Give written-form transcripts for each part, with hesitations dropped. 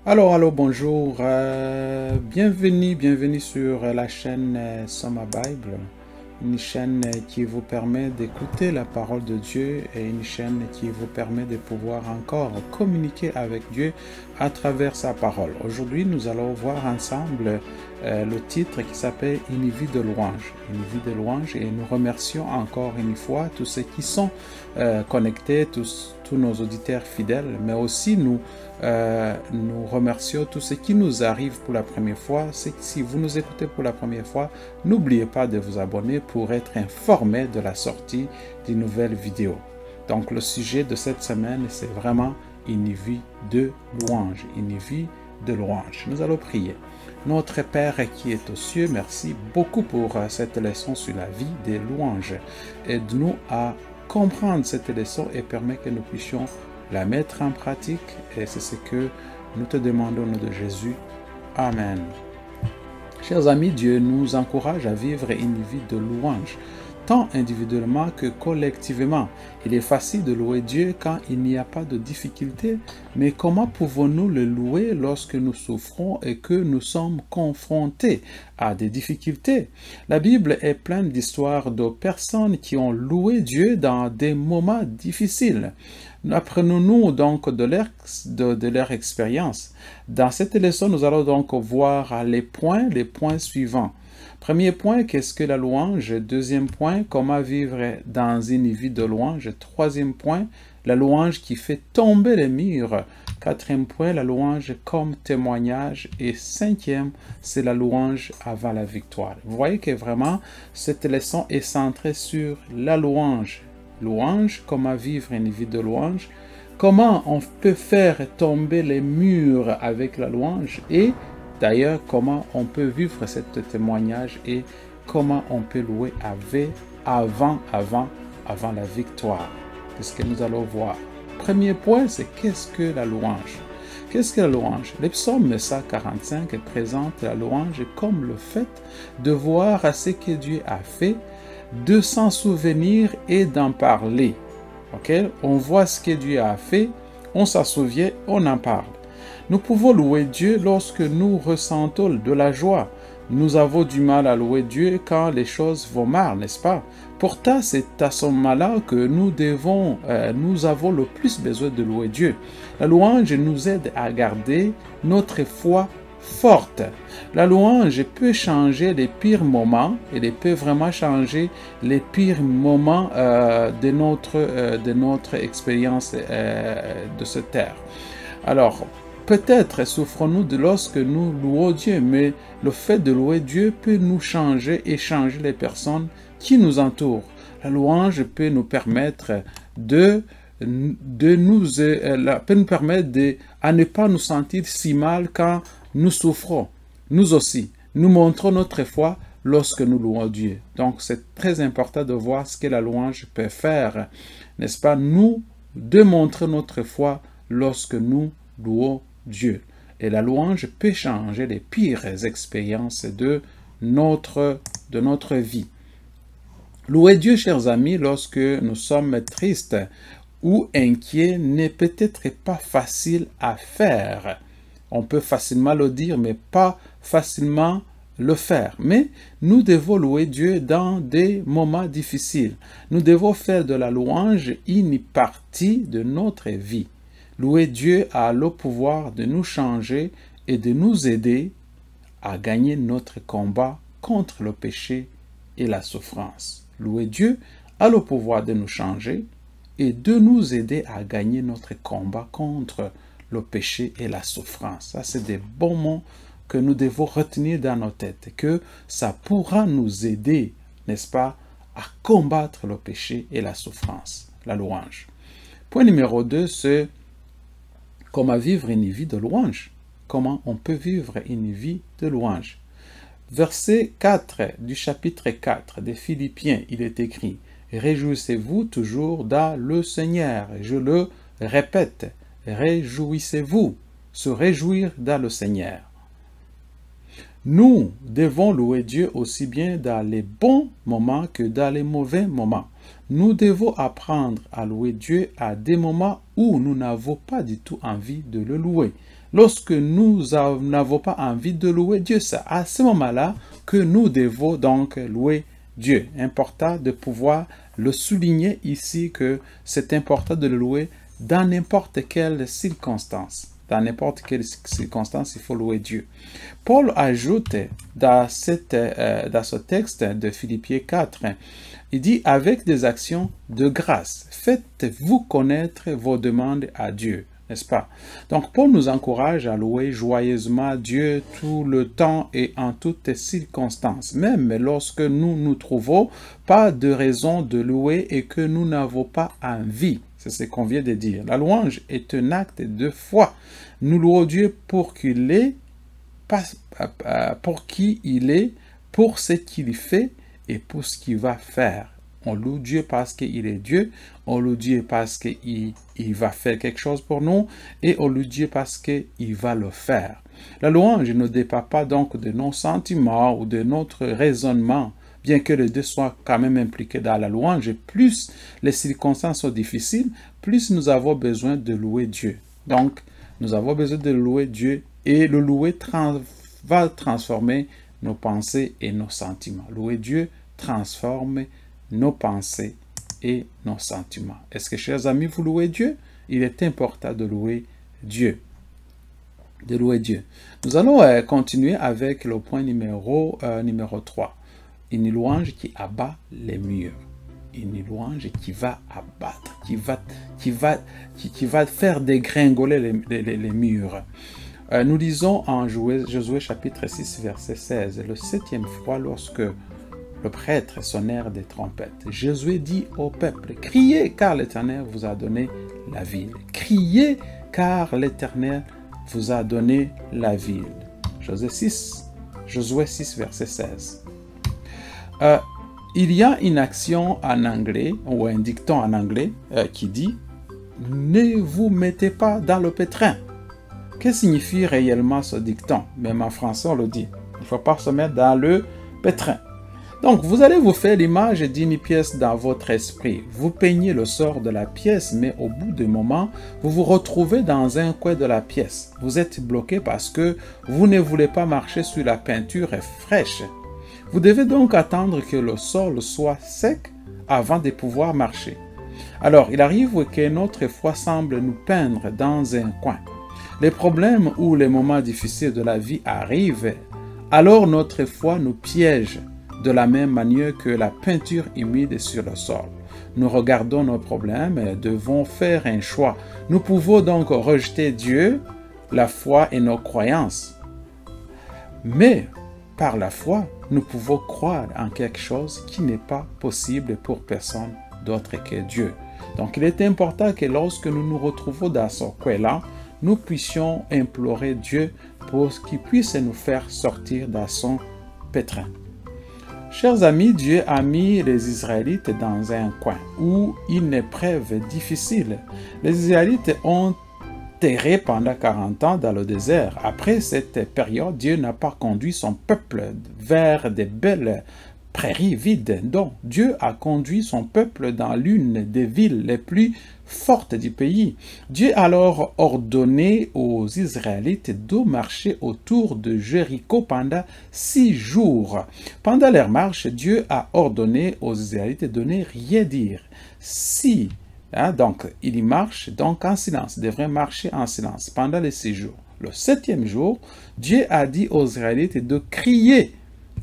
Allô, bonjour. Bienvenue sur la chaîne Soma Bible, une chaîne qui vous permet d'écouter la parole de Dieu et une chaîne qui vous permet de pouvoir encore communiquer avec Dieu à travers sa parole. Aujourd'hui, nous allons voir ensemble le titre qui s'appelle Une vie de louange. Une vie de louange, et nous remercions encore une fois tous ceux qui sont connectés, tous nos auditeurs fidèles, mais aussi nous remercions tous ceux qui nous arrivent pour la première fois. Si vous nous écoutez pour la première fois, n'oubliez pas de vous abonner pour être informé de la sortie d'une nouvelle vidéo. Donc le sujet de cette semaine, c'est vraiment une vie de louange, une vie de louange. Nous allons prier. Notre Père qui est aux cieux, merci beaucoup pour cette leçon sur la vie des louanges. Aide-nous à comprendre cette leçon et permet que nous puissions la mettre en pratique, et c'est ce que nous te demandons au nom de Jésus. Amen. Chers amis, Dieu nous encourage à vivre une vie de louange, tant individuellement que collectivement. Il est facile de louer Dieu quand il n'y a pas de difficulté, mais comment pouvons-nous le louer lorsque nous souffrons et que nous sommes confrontés à des difficultés? La Bible est pleine d'histoires de personnes qui ont loué Dieu dans des moments difficiles. Apprenons-nous donc de leur expérience. Dans cette leçon, nous allons donc voir les points suivants. Premier point, qu'est-ce que la louange? Deuxième point, comment vivre dans une vie de louange? Troisième point, la louange qui fait tomber les murs. Quatrième point, la louange comme témoignage. Et cinquième, c'est la louange avant la victoire. Vous voyez que vraiment, cette leçon est centrée sur la louange. Louange, comment vivre une vie de louange, comment on peut faire tomber les murs avec la louange, et d'ailleurs comment on peut vivre ce témoignage et comment on peut louer avant la victoire. C'est ce que nous allons voir. Premier point, c'est qu'est-ce que la louange? Qu'est-ce que la louange? Le psaume 145 présente la louange comme le fait de voir ce que Dieu a fait, de s'en souvenir et d'en parler. Okay? On voit ce que Dieu a fait, on s'en souvient, on en parle. Nous pouvons louer Dieu lorsque nous ressentons de la joie. Nous avons du mal à louer Dieu quand les choses vont mal, n'est-ce pas? Pourtant, c'est à ce moment-là que nous avons le plus besoin de louer Dieu. La louange nous aide à garder notre foi forte. La louange peut changer les pires moments, et elle peut vraiment changer les pires moments de notre expérience de cette terre. Alors, peut-être souffrons-nous lorsque nous louons Dieu, mais le fait de louer Dieu peut nous changer et changer les personnes qui nous entourent. La louange peut nous permettre à ne pas nous sentir si mal quand nous souffrons. Nous aussi, nous montrons notre foi lorsque nous louons Dieu. Donc, c'est très important de voir ce que la louange peut faire, n'est-ce pas? Nous démontrer notre foi lorsque nous louons Dieu. Et la louange peut changer les pires expériences de notre vie. Louer Dieu, chers amis, lorsque nous sommes tristes ou inquiets n'est peut-être pas facile à faire. On peut facilement le dire, mais pas facilement le faire. Mais nous devons louer Dieu dans des moments difficiles. Nous devons faire de la louange une partie de notre vie. Louer Dieu a le pouvoir de nous changer et de nous aider à gagner notre combat contre le péché et la souffrance. Louer Dieu a le pouvoir de nous changer et de nous aider à gagner notre combat contre le péché et la souffrance. Ça, c'est des bons mots que nous devons retenir dans nos têtes, que ça pourra nous aider, n'est-ce pas, à combattre le péché et la souffrance, la louange. Point numéro 2, c'est comment vivre une vie de louange. Comment on peut vivre une vie de louange. Verset 4 du chapitre 4 des Philippiens, il est écrit « Réjouissez-vous toujours dans le Seigneur ». Je le répète, réjouissez-vous, se réjouir dans le Seigneur. Nous devons louer Dieu aussi bien dans les bons moments que dans les mauvais moments. Nous devons apprendre à louer Dieu à des moments où nous n'avons pas du tout envie de le louer. lorsque nous n'avons pas envie de louer Dieu. C'est à ce moment-là que nous devons donc louer Dieu. Important de pouvoir le souligner ici que c'est important de le louer dans n'importe quelle circonstance. Dans n'importe quelle circonstance, il faut louer Dieu. Paul ajoute dans ce texte de Philippiens 4, il dit « Avec des actions de grâce, faites-vous connaître vos demandes à Dieu. » N'est-ce pas? Donc, Paul nous encourage à louer joyeusement Dieu tout le temps et en toutes circonstances, même lorsque nous ne trouvons pas de raison de louer et que nous n'avons pas envie. C'est ce qu'on vient de dire. La louange est un acte de foi. Nous louons Dieu pour qu'il est, pour qui il est, pour ce qu'il fait et pour ce qu'il va faire. On loue Dieu parce qu'il est Dieu, on loue Dieu parce qu'il va faire quelque chose pour nous, et on loue Dieu parce qu'il va le faire. La louange ne dépend pas donc de nos sentiments ou de notre raisonnement, bien que les deux soient quand même impliqués dans la louange. Plus les circonstances sont difficiles, plus nous avons besoin de louer Dieu. Donc, nous avons besoin de louer Dieu, et le louer va transformer nos pensées et nos sentiments. Louer Dieu transforme nos pensées et nos sentiments. Est-ce que, chers amis, vous louez Dieu? Il est important de louer Dieu. De louer Dieu. Nous allons continuer avec le point numéro 3. Une louange qui abat les murs. Une louange qui va abattre, qui va faire dégringoler les murs. Nous lisons en Josué chapitre 6, verset 16. Le 7e fois, lorsque le prêtre sonnèrent des trompettes, Josué dit au peuple, « Criez, car l'Éternel vous a donné la ville. Criez, car l'Éternel vous a donné la ville. » Josué 6, verset 16. Il y a une action en anglais, ou un dicton en anglais, qui dit « Ne vous mettez pas dans le pétrin ». Que signifie réellement ce dicton? Même en français, on le dit. Il ne faut pas se mettre dans le pétrin. Donc, vous allez vous faire l'image d'une pièce dans votre esprit. Vous peignez le sort de la pièce, mais au bout d'un moment, vous vous retrouvez dans un coin de la pièce. Vous êtes bloqué parce que vous ne voulez pas marcher sur la peinture fraîche. Vous devez donc attendre que le sol soit sec avant de pouvoir marcher. Alors, il arrive que notre foi semble nous peindre dans un coin. Les problèmes ou les moments difficiles de la vie arrivent, alors notre foi nous piège de la même manière que la peinture humide sur le sol. Nous regardons nos problèmes et devons faire un choix. Nous pouvons donc rejeter Dieu, la foi et nos croyances. Mais par la foi, nous pouvons croire en quelque chose qui n'est pas possible pour personne d'autre que Dieu. Donc il est important que lorsque nous nous retrouvons dans ce coin-là, nous puissions implorer Dieu pour qu'il puisse nous faire sortir de son pétrin. Chers amis, Dieu a mis les Israélites dans un coin où une épreuve difficile. Les Israélites ont erré pendant 40 ans dans le désert. Après cette période, Dieu n'a pas conduit son peuple vers des belles prairies vides. Donc, Dieu a conduit son peuple dans l'une des villes les plus fortes du pays. Dieu a alors ordonné aux Israélites de marcher autour de Jéricho pendant 6 jours. Pendant leur marche, Dieu a ordonné aux Israélites de ne rien dire. Donc, ils marchent donc en silence, devraient marcher en silence pendant les 6 jours. Le 7e jour, Dieu a dit aux Israélites de crier.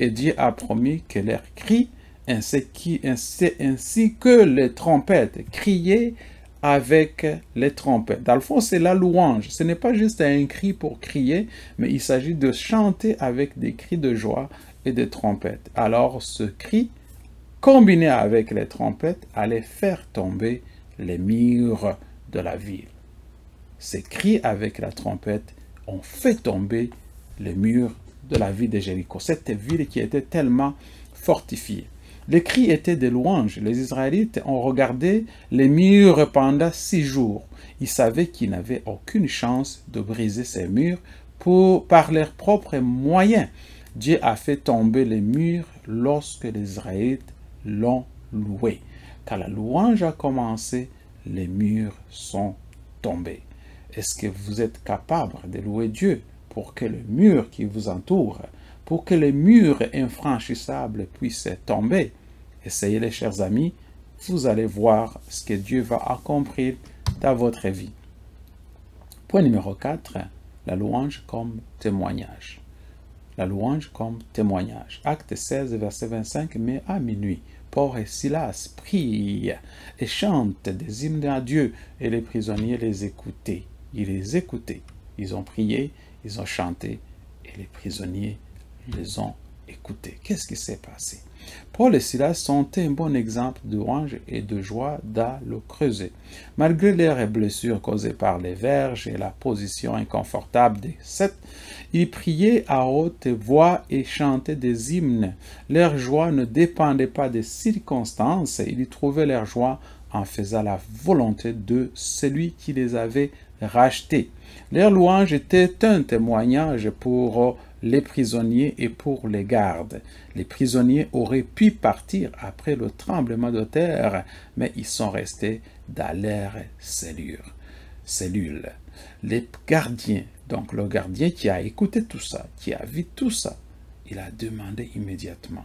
Et Dieu a promis que leurs cris, ainsi que les trompettes, crier avec les trompettes. Dans le fond, c'est la louange. Ce n'est pas juste un cri pour crier, mais il s'agit de chanter avec des cris de joie et des trompettes. Alors, ce cri, combiné avec les trompettes, allait faire tomber les murs de la ville. Ces cris avec la trompette ont fait tomber les murs de la ville de Jéricho, cette ville qui était tellement fortifiée. Les cris étaient des louanges. Les Israélites ont regardé les murs pendant 6 jours. Ils savaient qu'ils n'avaient aucune chance de briser ces murs par leurs propres moyens. Dieu a fait tomber les murs lorsque les Israélites l'ont loué. Quand la louange a commencé, les murs sont tombés. Est-ce que vous êtes capable de louer Dieu pour que le mur qui vous entoure, pour que les murs infranchissables puissent tomber? Essayez les chers amis, vous allez voir ce que Dieu va accomplir dans votre vie. Point numéro 4, la louange comme témoignage. La louange comme témoignage. Acte 16, verset 25, mais à minuit, Paul et Silas prient et chantent des hymnes à Dieu et les prisonniers les écoutaient. Ils les écoutaient. Ils ont prié, ils ont chanté et les prisonniers les ont écoutés. Qu'est-ce qui s'est passé? Paul et Silas sont un bon exemple de louange et de joie dans le creuset. Malgré leurs blessures causées par les verges et la position inconfortable des sept, ils priaient à haute voix et chantaient des hymnes. Leur joie ne dépendait pas des circonstances, ils trouvaient leur joie en faisant la volonté de celui qui les avait rachetés. Leur louange était un témoignage pour les prisonniers et pour les gardes. Les prisonniers auraient pu partir après le tremblement de terre, mais ils sont restés dans leur cellule. Les gardiens, donc le gardien qui a écouté tout ça, qui a vu tout ça, il a demandé immédiatement,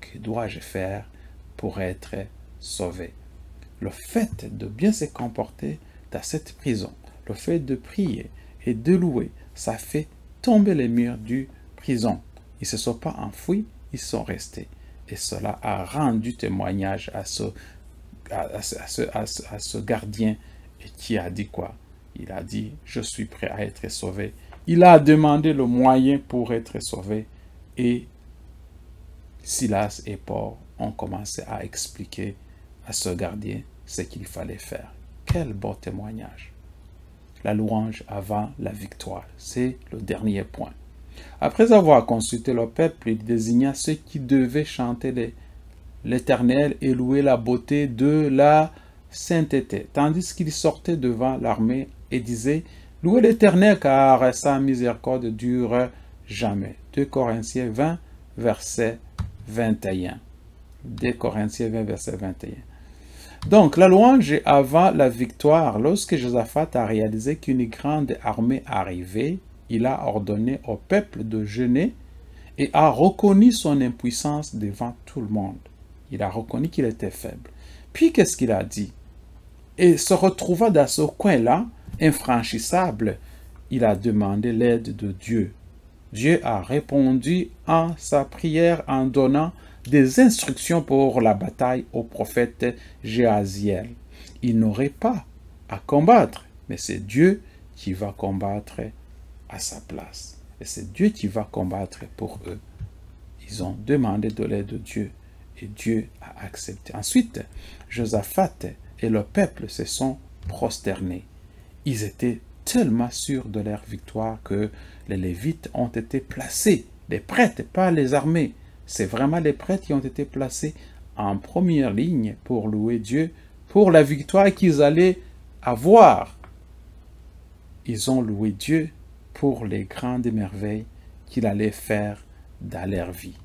que dois-je faire pour être sauvé? Le fait de bien se comporter dans cette prison, le fait de prier et de louer, ça fait tomber les murs du prison. Ils ne se sont pas enfuis, ils sont restés. Et cela a rendu témoignage à ce gardien qui a dit quoi? Il a dit, je suis prêt à être sauvé. Il a demandé le moyen pour être sauvé. Et Silas et Paul ont commencé à expliquer à ce gardien ce qu'il fallait faire. Quel beau témoignage! La louange avant la victoire, c'est le dernier point. Après avoir consulté le peuple, il désigna ceux qui devaient chanter l'Éternel et louer la beauté de la sainteté, tandis qu'il sortait devant l'armée et disait, louez l'Éternel car sa miséricorde dure jamais. 2 Corinthiens 20, verset 21. 2 Corinthiens 20, verset 21. Donc, la louange avant la victoire. Lorsque Josaphat a réalisé qu'une grande armée arrivait, il a ordonné au peuple de jeûner et a reconnu son impuissance devant tout le monde. Il a reconnu qu'il était faible. Puis, qu'est-ce qu'il a dit? Et se retrouvant dans ce coin-là, infranchissable, il a demandé l'aide de Dieu. Dieu a répondu en sa prière en donnant des instructions pour la bataille au prophète Jéhaziel. Il n'aurait pas à combattre, mais c'est Dieu qui va combattre à sa place. Et c'est Dieu qui va combattre pour eux. Ils ont demandé de l'aide de Dieu et Dieu a accepté. Ensuite, Josaphat et le peuple se sont prosternés. Ils étaient tellement sûrs de leur victoire que les Lévites ont été placés, les prêtres, pas les armées. C'est vraiment les prêtres qui ont été placés en première ligne pour louer Dieu, pour la victoire qu'ils allaient avoir. Ils ont loué Dieu pour les grandes merveilles qu'il allait faire dans leur vie.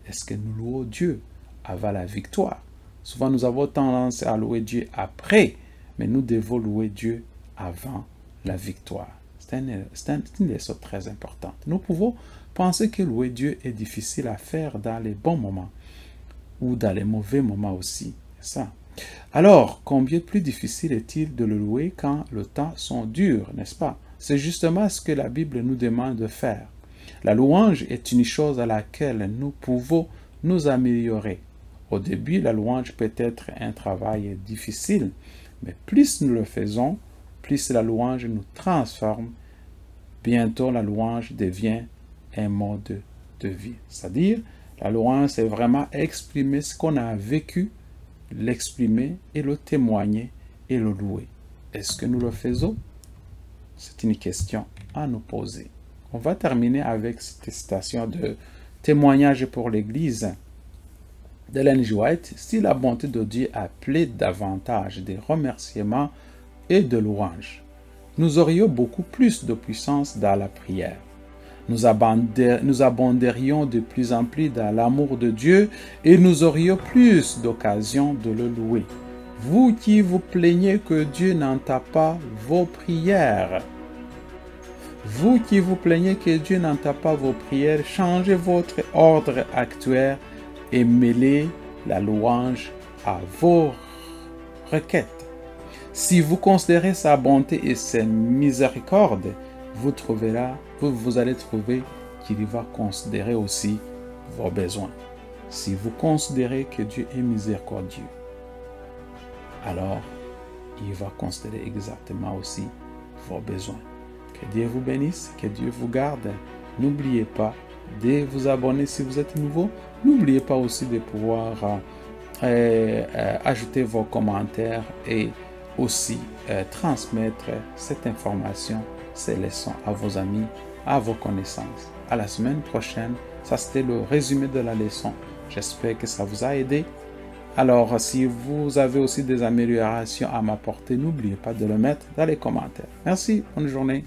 Est-ce que nous louons Dieu avant la victoire? Souvent, nous avons tendance à louer Dieu après, mais nous devons louer Dieu avant la victoire. C'est une leçon très importante. Nous pouvons penser que louer Dieu est difficile à faire dans les bons moments ou dans les mauvais moments aussi. Ça. Alors, combien plus difficile est-il de le louer quand les temps sont durs, n'est-ce pas? C'est justement ce que la Bible nous demande de faire. La louange est une chose à laquelle nous pouvons nous améliorer. Au début, la louange peut être un travail difficile, mais plus nous le faisons, plus la louange nous transforme. Bientôt, la louange devient un mode de vie. C'est-à-dire, la louange, c'est vraiment exprimer ce qu'on a vécu, l'exprimer et le témoigner et le louer. Est-ce que nous le faisons? C'est une question à nous poser. On va terminer avec cette citation de témoignage pour l'Église d'Ellen G. White. Si la bonté de Dieu appelait davantage de remerciements et de louanges, nous aurions beaucoup plus de puissance dans la prière. Nous abonderions de plus en plus dans l'amour de Dieu et nous aurions plus d'occasions de le louer. Vous qui vous plaignez que Dieu n'entend pas vos prières, Vous qui vous plaignez que Dieu n'entend pas vos prières, changez votre ordre actuel et mêlez la louange à vos requêtes. Si vous considérez sa bonté et sa miséricorde, vous allez trouver qu'il va considérer aussi vos besoins. Si vous considérez que Dieu est miséricordieux, alors il va considérer exactement aussi vos besoins. Que Dieu vous bénisse, que Dieu vous garde. N'oubliez pas de vous abonner si vous êtes nouveau. N'oubliez pas aussi de pouvoir ajouter vos commentaires et aussi transmettre cette information, ces leçons à vos amis, à vos connaissances. À la semaine prochaine. Ça, c'était le résumé de la leçon. J'espère que ça vous a aidé. Alors, si vous avez aussi des améliorations à m'apporter, n'oubliez pas de le mettre dans les commentaires. Merci, bonne journée.